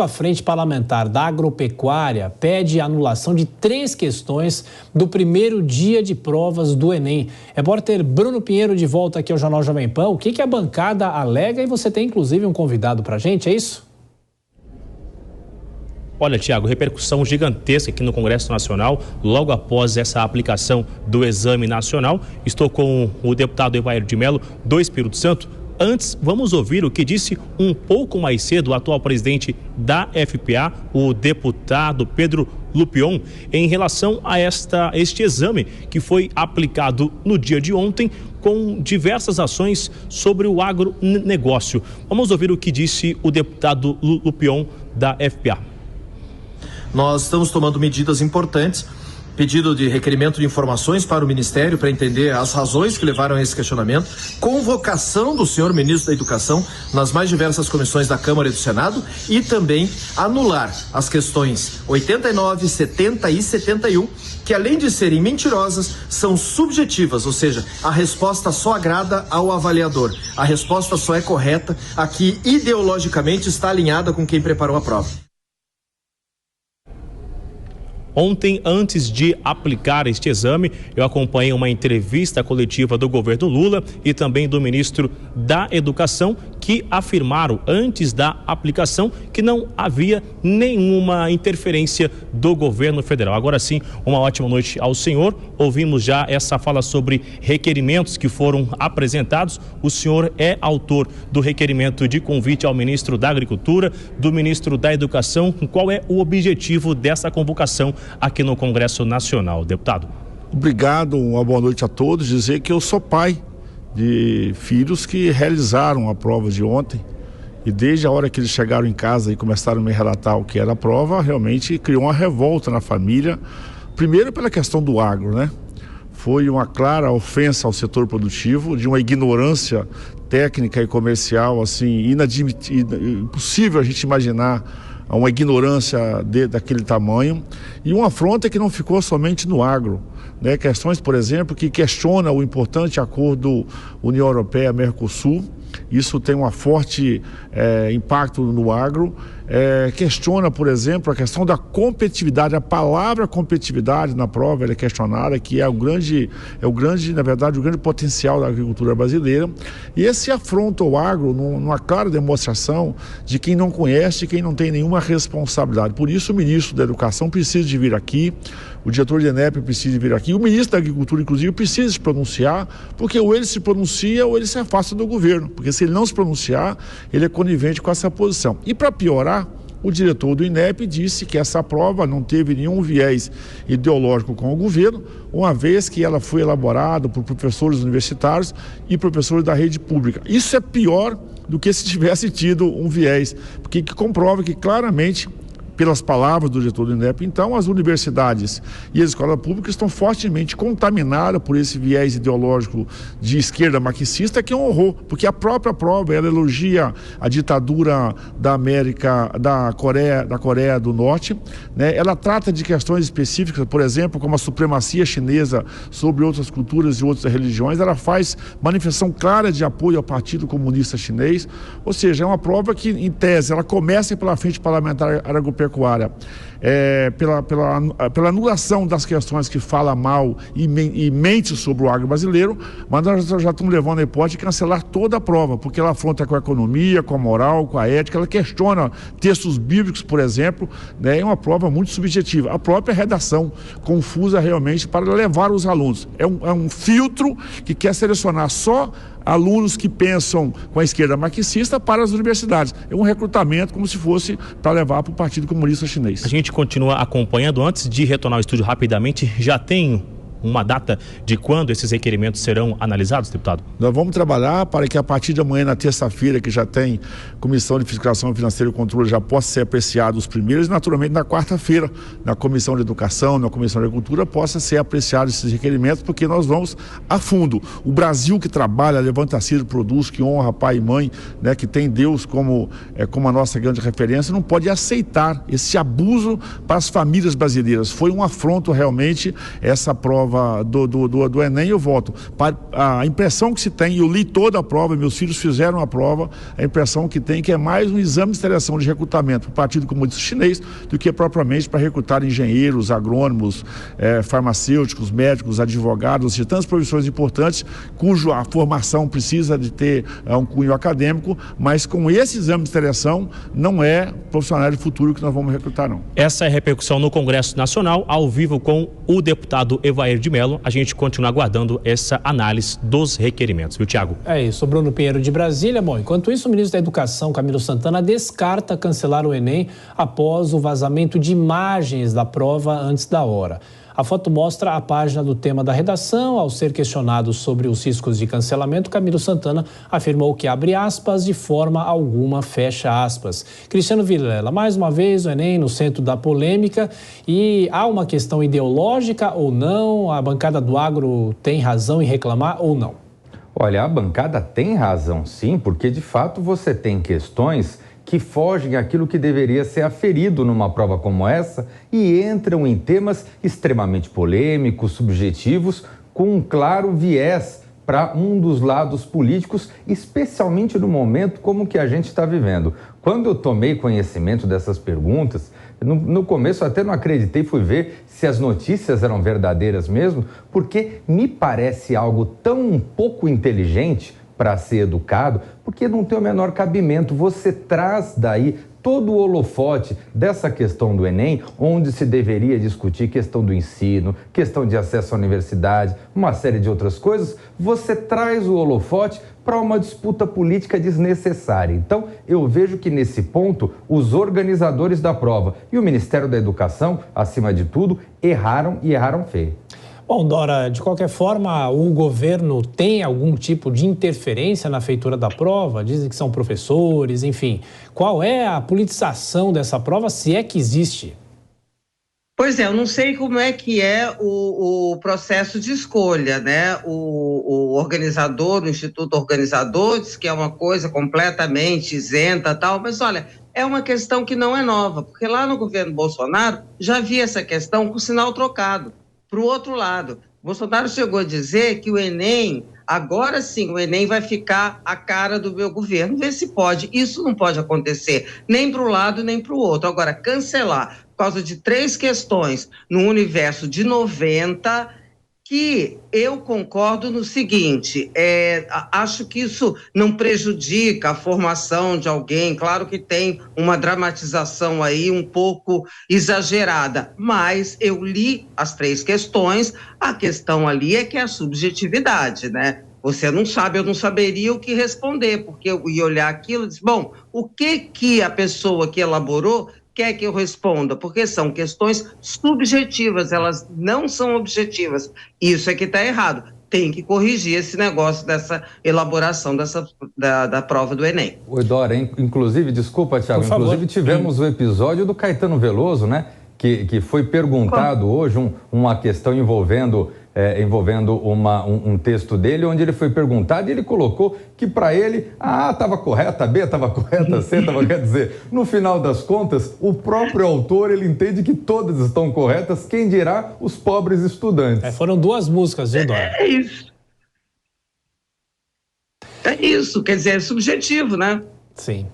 A Frente Parlamentar da Agropecuária pede a anulação de 3 questões do primeiro dia de provas do Enem. Repórter Bruno Pinheiro de volta aqui ao Jornal Jovem Pan. O que a bancada alega? E você tem inclusive um convidado para a gente, é isso? Olha, Tiago, repercussão gigantesca aqui no Congresso Nacional, logo após essa aplicação do Exame Nacional. Estou com o deputado Evair de Mello, do Espírito Santo. Antes, vamos ouvir o que disse um pouco mais cedo o atual presidente da FPA, o deputado Pedro Lupion, em relação a este exame que foi aplicado no dia de ontem com diversas ações sobre o agronegócio. Vamos ouvir o que disse o deputado Lupion da FPA. Nós estamos tomando medidas importantes, pedido de requerimento de informações para o Ministério para entender as razões que levaram a esse questionamento, convocação do senhor ministro da Educação nas mais diversas comissões da Câmara e do Senado e também anular as questões 89, 70 e 71, que além de serem mentirosas, são subjetivas, ou seja, a resposta só agrada ao avaliador, a resposta só é correta a que ideologicamente está alinhada com quem preparou a prova. Ontem, antes de aplicar este exame, eu acompanhei uma entrevista coletiva do governo Lula e também do ministro da Educação, que afirmaram antes da aplicação que não havia nenhuma interferência do governo federal. Agora sim, uma ótima noite ao senhor. Ouvimos já essa fala sobre requerimentos que foram apresentados. O senhor é autor do requerimento de convite ao ministro da Agricultura, do ministro da Educação. Qual é o objetivo dessa convocação aqui no Congresso Nacional, deputado? Obrigado, uma boa noite a todos. Dizer que eu sou pai de filhos que realizaram a prova de ontem e desde a hora que eles chegaram em casa e começaram a me relatar o que era a prova, realmente criou uma revolta na família, primeiro pela questão do agro, né? Foi uma clara ofensa ao setor produtivo, de uma ignorância técnica e comercial, assim, impossível a gente imaginar uma ignorância daquele tamanho, e uma afronta que não ficou somente no agro, né? Questões, por exemplo, que questionam o importante acordo União Europeia-Mercosul. Isso tem um forte impacto no agro. Questiona, por exemplo, a questão da competitividade. A palavra competitividade na prova ela é questionada, que na verdade, o grande potencial da agricultura brasileira. E esse afronta ao agro numa clara demonstração de quem não conhece, quem não tem nenhuma responsabilidade. Por isso, o ministro da Educação precisa de vir aqui, o diretor de ENEP precisa de vir aqui, o ministro da Agricultura, inclusive, precisa se pronunciar, porque ou ele se pronuncia ou ele se afasta do governo, porque se ele não se pronunciar, ele é conivente com essa posição. E para piorar, o diretor do INEP disse que essa prova não teve nenhum viés ideológico com o governo, uma vez que ela foi elaborada por professores universitários e professores da rede pública. Isso é pior do que se tivesse tido um viés, porque que comprova que claramente, pelas palavras do diretor do INEP, então as universidades e as escolas públicas estão fortemente contaminadas por esse viés ideológico de esquerda marxista, que é um horror, porque a própria prova ela elogia a ditadura da Coreia do Norte, né? Ela trata de questões específicas, por exemplo, como a supremacia chinesa sobre outras culturas e outras religiões. Ela faz manifestação clara de apoio ao Partido Comunista Chinês, ou seja, é uma prova que, em tese, ela começa pela Frente Parlamentar Agropecuária, pela anulação das questões que fala mal e mente sobre o agro brasileiro, mas nós já estamos levando a hipótese de cancelar toda a prova, porque ela afronta com a economia, com a moral, com a ética, ela questiona textos bíblicos, por exemplo, né? É uma prova muito subjetiva. A própria redação, confusa realmente para levar os alunos. É um filtro que quer selecionar só alunos que pensam com a esquerda marxista para as universidades. É um recrutamento como se fosse para levar para o Partido Comunista Chinês. A gente continua acompanhando. Antes de retornar ao estúdio rapidamente, já tem uma data de quando esses requerimentos serão analisados, deputado? Nós vamos trabalhar para que a partir de amanhã, na terça-feira, que já tem Comissão de Fiscalização Financeira e Controle, já possa ser apreciado os primeiros, e naturalmente na quarta-feira, na Comissão de Educação, na Comissão de Agricultura, possa ser apreciado esses requerimentos, porque nós vamos a fundo. O Brasil que trabalha, levanta cedo, produz, que honra pai e mãe, né, que tem Deus como a nossa grande referência, não pode aceitar esse abuso para as famílias brasileiras. Foi um afronto realmente essa prova prova do Enem, eu volto. A impressão que se tem, eu li toda a prova, meus filhos fizeram a prova, a impressão que tem que é mais um exame de seleção de recrutamento para o Partido Comunista Chinês do que propriamente para recrutar engenheiros, agrônomos, farmacêuticos, médicos, advogados, de tantas profissões importantes, cuja a formação precisa de ter um cunho acadêmico, mas com esse exame de seleção não é profissional de futuro que nós vamos recrutar, não. Essa é a repercussão no Congresso Nacional, ao vivo com o deputado Evair de Mello. A gente continua aguardando essa análise dos requerimentos, viu, Tiago? É isso, Bruno Pinheiro de Brasília. Bom, enquanto isso, o ministro da Educação, Camilo Santana, descarta cancelar o Enem após o vazamento de imagens da prova antes da hora. A foto mostra a página do tema da redação. Ao ser questionado sobre os riscos de cancelamento, Camilo Santana afirmou que, abre aspas, de forma alguma, fecha aspas. Cristiano Vilela, mais uma vez o Enem no centro da polêmica, e há uma questão ideológica ou não? A bancada do agro tem razão em reclamar ou não? Olha, a bancada tem razão sim, porque de fato você tem questões que fogem àquilo que deveria ser aferido numa prova como essa e entram em temas extremamente polêmicos, subjetivos, com um claro viés para um dos lados políticos, especialmente no momento como que a gente está vivendo. Quando eu tomei conhecimento dessas perguntas, no começo até não acreditei, fui ver se as notícias eram verdadeiras mesmo, porque me parece algo tão pouco inteligente para ser educado, porque não tem o menor cabimento. Você traz daí todo o holofote dessa questão do Enem, onde se deveria discutir questão do ensino, questão de acesso à universidade, uma série de outras coisas, você traz o holofote para uma disputa política desnecessária. Então, eu vejo que nesse ponto, os organizadores da prova e o Ministério da Educação, acima de tudo, erraram e erraram feio. Bom, Dora, de qualquer forma, o governo tem algum tipo de interferência na feitura da prova? Dizem que são professores, enfim. Qual é a politização dessa prova, se é que existe? Pois é, eu não sei como é que é o processo de escolha, né? O organizador, o Instituto Organizador, diz que é uma coisa completamente isenta e tal, mas olha, é uma questão que não é nova, porque lá no governo Bolsonaro já havia essa questão com o sinal trocado. Para o outro lado, Bolsonaro chegou a dizer que o Enem, agora sim, o Enem vai ficar a cara do meu governo, vê se pode. Isso não pode acontecer, nem para um lado, nem para o outro. Agora, cancelar por causa de 3 questões no universo de 90, que eu concordo no seguinte, acho que isso não prejudica a formação de alguém, claro que tem uma dramatização aí um pouco exagerada, mas eu li as 3 questões, a questão ali é que é a subjetividade, né? Você não sabe, eu não saberia o que responder, porque eu ia olhar aquilo e disse, bom, o que a pessoa que elaborou quer que eu responda, porque são questões subjetivas, elas não são objetivas. Isso é que está errado. Tem que corrigir esse negócio dessa elaboração da prova do Enem. Oi, Dora, inclusive, desculpa, Thiago, inclusive tivemos o episódio do Caetano Veloso, né? Que foi perguntado hoje uma questão envolvendo um texto dele, onde ele foi perguntado e ele colocou que para ele A estava correta, a B estava correta, a C estava, quer dizer, no final das contas, o próprio autor, ele entende que todas estão corretas, quem dirá os pobres estudantes. Foram 2 músicas, viu, Dora? É isso. É isso, quer dizer, é subjetivo, né? Sim.